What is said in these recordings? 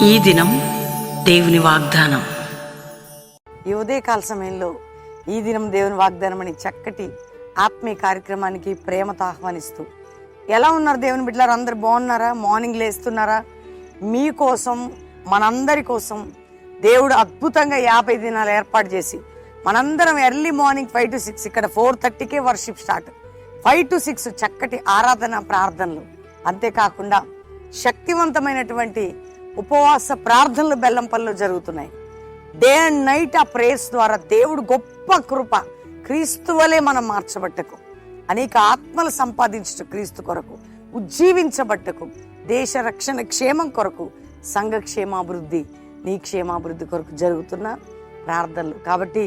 ఈ దినం దేవుని వాగ్దానం. ఈ ఉదయకాల సమయంలో ఈ దినం దేవుని వాగ్దానం అని చక్కటి ఆత్మీయ కార్యక్రమానికి ప్రేమతో ఆహ్వానిస్తూ, ఎలా ఉన్నారు దేవుని బిడ్డలారు? అందరు బాగున్నారా? మార్నింగ్ లేస్తున్నారా? మీకోసం, మనందరి కోసం దేవుడు అద్భుతంగా 50 దినాలు ఏర్పాటు చేసి మనందరం ఎర్లీ మార్నింగ్ 5 to 6, ఇక్కడ 4:30కే వర్షిప్ స్టార్ట్, 5 to 6 చక్కటి ఆరాధన ప్రార్థనలు, అంతేకాకుండా శక్తివంతమైనటువంటి ఉపవాస ప్రార్థనలు బెల్లంపల్లిలో జరుగుతున్నాయి. డే అండ్ నైట్ ఆ ప్రేయర్స్ ద్వారా దేవుడు గొప్ప కృప, క్రీస్తు వలె మనం మార్చబట్టకు, అనేక ఆత్మలు సంపాదించట క్రీస్తు కొరకు, ఉజ్జీవించబట్టకు, దేశ రక్షణ క్షేమం కొరకు, సంఘ క్షేమాభివృద్ధి, నీ క్షేమాభివృద్ధి కొరకు జరుగుతున్న ప్రార్థనలు. కాబట్టి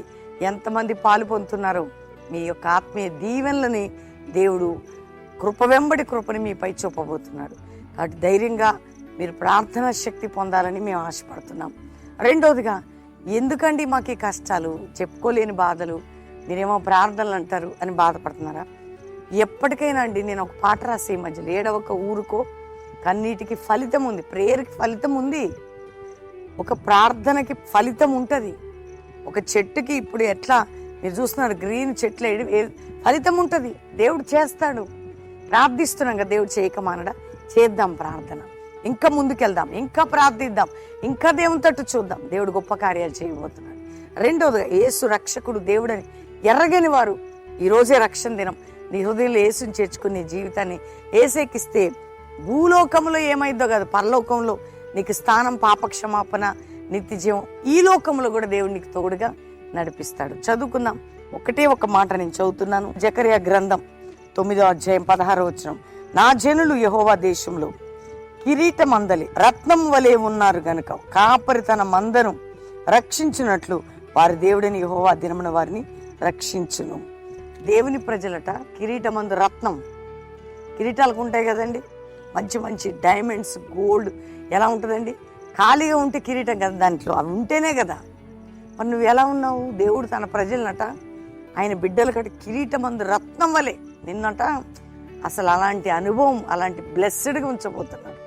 ఎంతమంది పాలు పొందుతున్నారో మీ యొక్క ఆత్మీయ దీవెనలని దేవుడు కృప వెంబడి కృపని మీపై చూపబోతున్నాడు. కాబట్టి ధైర్యంగా మీరు ప్రార్థనా శక్తి పొందాలని మేము ఆశపడుతున్నాం. రెండోదిగా, ఎందుకండి మాకు ఈ కష్టాలు, చెప్పుకోలేని బాధలు, మీరేమో ప్రార్థనలు అంటారు అని బాధపడుతున్నారా? ఎప్పటికైనా అండి, నేను ఒక పాట రాసే మధ్యలో, ఏడవక ఊరుకో, కన్నీటికి ఫలితం ఉంది, ప్రేయర్కి ఫలితం ఉంది, ఒక ప్రార్థనకి ఫలితం ఉంటుంది. ఒక చెట్టుకి ఇప్పుడు ఎట్లా మీరు చూస్తున్నారు, గ్రీన్ చెట్లు ఫలితం ఉంటుంది, దేవుడు చేస్తాడు. ప్రార్థిస్తున్నాం కదా, దేవుడు చేయక మానడా? చేద్దాం ప్రార్థన, ఇంకా ముందుకెళ్దాం, ఇంకా ప్రార్థిద్దాం, ఇంకా దేవుని తట్టు చూద్దాం. దేవుడు గొప్ప కార్యాలు చేయబోతున్నాడు. రెండోదిగా, యేసు రక్షకుడు దేవుడని ఎర్రగని వారు ఈరోజే రక్షణ దినం. నీ హృదయంలో యేసుని చేర్చుకుని నీ జీవితాన్ని ఏసేకిస్తే భూలోకంలో ఏమైందో కాదు, పరలోకంలో నీకు స్థానం, పాపక్షమాపణ, నిత్య జీవం, ఈ లోకంలో కూడా దేవుడు నీకు తోడుగా నడిపిస్తాడు. చదువుకుందాం. ఒకటే ఒక మాట నేను చదువుతున్నాను. జకర్యా గ్రంథం 9వ అధ్యాయం 16వ వచనం. నా జనులు యెహోవా దేశంలో కిరీట మందలి రత్నం వలె ఉన్నారు గనుక కాపరి తన మందను రక్షించినట్లు వారి దేవుడిని యెహోవా దినమున వారిని రక్షించును. దేవుని ప్రజలట కిరీట మందు రత్నం, కిరీటాలకు ఉంటాయి కదండి, మంచి మంచి డైమండ్స్, గోల్డ్, ఎలా ఉంటుందండి? ఖాళీగా ఉంటే కిరీటం కదా, దాంట్లో అవి ఉంటేనే కదా. మరి నువ్వు ఎలా ఉన్నావు? దేవుడు తన ప్రజలనట, ఆయన బిడ్డలకట కిరీట మందు రత్నం వలె నిన్నట అసలు అలాంటి అనుభవం, అలాంటి బ్లెస్సెడ్గా ఉంచబోతున్నాడు.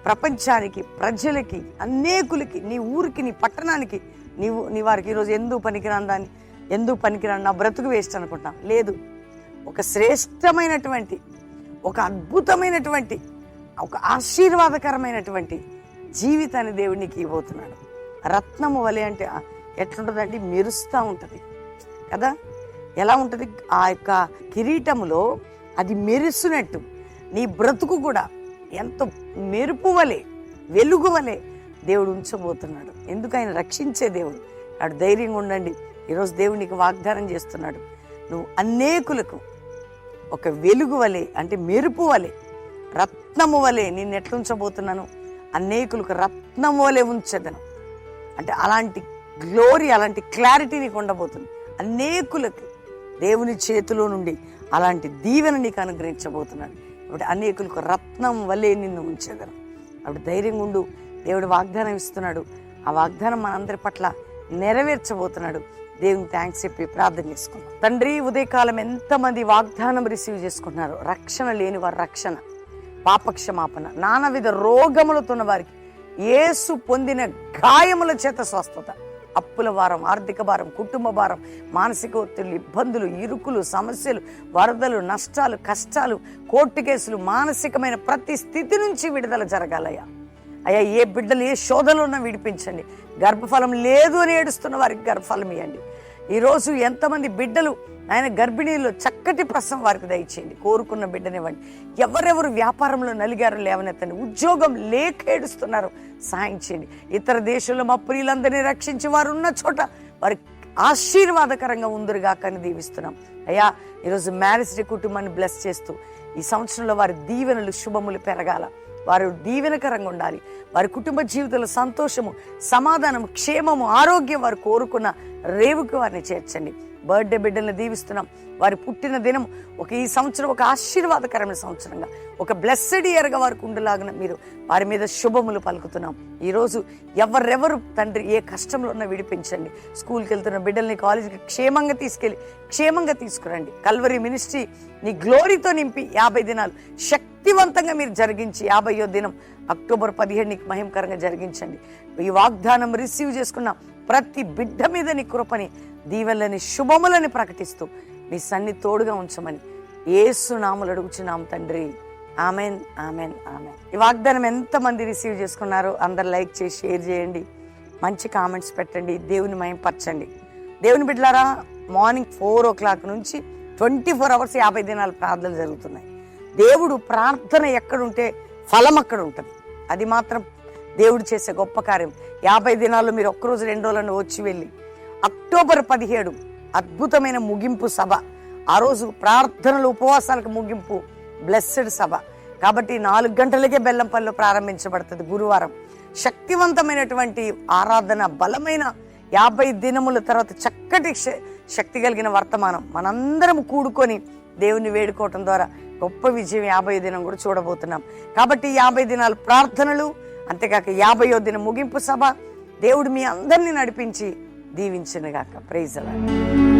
ప్రపంచానికి, ప్రజలకి, అనేకులకి, నీ ఊరికి, నీ పట్టణానికి, నీ వారికి ఈరోజు ఎందుకు పనికిరాని దాన్ని, ఎందుకు పనికిరాని, నా బ్రతుకు వేస్ట్ అనుకుంటాం. లేదు, ఒక శ్రేష్టమైనటువంటి, ఒక అద్భుతమైనటువంటి, ఒక ఆశీర్వాదకరమైనటువంటి జీవితాన్ని దేవుడు నీకు ఇవ్వబోతున్నాడు. రత్నము వలె అంటే ఎట్లుంటుందండి? మెరుస్తూ ఉంటుంది కదా. ఎలా ఉంటుంది? ఆ యొక్క కిరీటములో అది మెరుస్తున్నట్టు నీ బ్రతుకు కూడా ఎంతో మెరుపు వలె, వెలుగు వలె దేవుడు ఉంచబోతున్నాడు. ఎందుకు? ఆయన రక్షించే దేవుడు. అటు ధైర్యంగా ఉండండి. ఈరోజు దేవుడు నీకు వాగ్దానం చేస్తున్నాడు, నువ్వు అనేకులకు ఒక వెలుగు వలె, అంటే మెరుపు వలె, రత్నము వలె నిన్ను ఎట్లా ఉంచబోతున్నాను? అనేకులకు రత్నము వలె ఉంచదను. అంటే అలాంటి గ్లోరీ, అలాంటి క్లారిటీ నీకు ఉండబోతుంది. అనేకులకు దేవుని చేతిలో నుండి అలాంటి దీవెన నీకు అనుగ్రహించబోతున్నాడు. కాబట్టి అనేకులకు రత్నం వలె నిన్ను ఉంచేదను. అప్పుడు ధైర్యంగా ఉండు. దేవుడు వాగ్దానం ఇస్తున్నాడు. ఆ వాగ్దానం మనందరి పట్ల నెరవేర్చబోతున్నాడు. దేవునికి థ్యాంక్స్ చెప్పి ప్రార్థన చేసుకున్నాం. తండ్రి, ఉదయకాలం ఎంతమంది వాగ్దానం రిసీవ్ చేసుకుంటున్నారు? రక్షణ లేని వారు రక్షణ, పాపక్షమాపణ, నానావిధ రోగములతో ఉన్న వారికి యేసు పొందిన గాయముల చేత స్వస్థత, అప్పుల భారం, ఆర్థిక భారం, కుటుంబ భారం, మానసిక ఒత్తిళ్లు, ఇబ్బందులు, ఇరుకులు, సమస్యలు, వరదలు, నష్టాలు, కష్టాలు, కోర్టు కేసులు, మానసికమైన ప్రతి స్థితి నుంచి విడుదల జరగాలయ్యా. అయ్యా, ఏ బిడ్డలు ఏ శోధనలో ఉన్నా విడిపించండి. గర్భఫలం లేదు అని ఏడుస్తున్న వారికి గర్భఫలం ఇవ్వండి. ఈరోజు ఎంతమంది బిడ్డలు ఆయన గర్భిణీల్లో చక్కటి ప్రసవం వారికి దయచేయండి. కోరుకున్న బిడ్డనివ్వండి. ఎవరెవరు వ్యాపారంలో నలిగారో లేవనెత్తండి. ఉద్యోగం లేక ఏడుస్తున్నారో సహాయం చేయండి. ఇతర దేశంలో మా ప్రియులందరినీ రక్షించి వారు ఉన్న చోట వారికి ఆశీర్వాదకరంగా ఉందరుగా కానీ దీవిస్తున్నాం. అయ్యా, ఈరోజు మ్యారేజ్ డే కుటుంబాన్ని బ్లెస్ చేస్తూ ఈ సంవత్సరంలో వారి దీవెనలు, శుభములు పెరగాల, వారు దీవెనకరంగా ఉండాలి. వారి కుటుంబ జీవితంలో సంతోషము, సమాధానం, క్షేమము, ఆరోగ్యం వారు కోరుకున్న రేవుకి వారిని చేర్చండి. బర్త్డే బిడ్డల్ని దీవిస్తున్నాం. వారి పుట్టిన దినం ఈ సంవత్సరం ఒక ఆశీర్వాదకరమైన సంవత్సరంగా, ఒక బ్లెస్సెడ్ ఇయర్గా వారికి ఉండలాగిన మీరు వారి మీద శుభములు పలుకుతున్నాం. ఈరోజు ఎవరెవరు తండ్రి ఏ కష్టంలో ఉన్నా విడిపించండి. స్కూల్కి వెళ్తున్న బిడ్డల్ని కాలేజీకి క్షేమంగా తీసుకెళ్ళి క్షేమంగా తీసుకురండి. కల్వరీ మినిస్ట్రీ నీ గ్లోరీతో నింపి 50 దినాలు శక్తివంతంగా మీరు జరిగించి 50వ దినం అక్టోబర్ 17 మహిమకరంగా జరిగించండి. ఈ వాగ్దానం రిసీవ్ చేసుకున్న ప్రతి బిడ్డ మీద నీ కృపని, దీవెనలని, శుభములని ప్రకటిస్తూ నీ సన్ని తోడుగా ఉంచమని యేసు నామములో అడుగుచున్నాం తండ్రి. Amen, amen, amen. ఈ వాగ్దానం ఎంతమంది రిసీవ్ చేసుకున్నారో అందరు లైక్ చేసి షేర్ చేయండి, మంచి కామెంట్స్ పెట్టండి, దేవుని మహిమపరచండి. దేవుని బిడ్డలారా, మార్నింగ్ 4 o'clock నుంచి 24 hours 50 దినాలు ప్రార్థనలు జరుగుతున్నాయి. దేవుడు ప్రార్థన ఎక్కడుంటే ఫలం అక్కడ ఉంటుంది. అది మాత్రం దేవుడు చేసే గొప్ప కార్యం. 50 దినాల్లో మీరు ఒక్కరోజు 2 రోజులను వచ్చి వెళ్ళి అక్టోబర్ 17 అద్భుతమైన ముగింపు సభ. ఆ రోజు ప్రార్థనలు, ఉపవాసాలకు ముగింపు, బ్లెస్సెడ్ సభ. కాబట్టి 4 గంటలకే బెల్లంపల్లిలో ప్రారంభించబడుతుంది. గురువారం శక్తివంతమైనటువంటి ఆరాధన, బలమైన 50 దినముల తర్వాత చక్కటి శక్తి కలిగిన వర్తమానం. మనందరం కూడుకొని దేవుని వేడుకోవటం ద్వారా గొప్ప విజయం 50వ దినం కూడా చూడబోతున్నాం. కాబట్టి 50 దినాలు ప్రార్థనలు, అంతేకాక 50వ దినం ముగింపు సభ. దేవుడు మీ అందరినీ నడిపించి దీవించునుగాక. Praise the lord.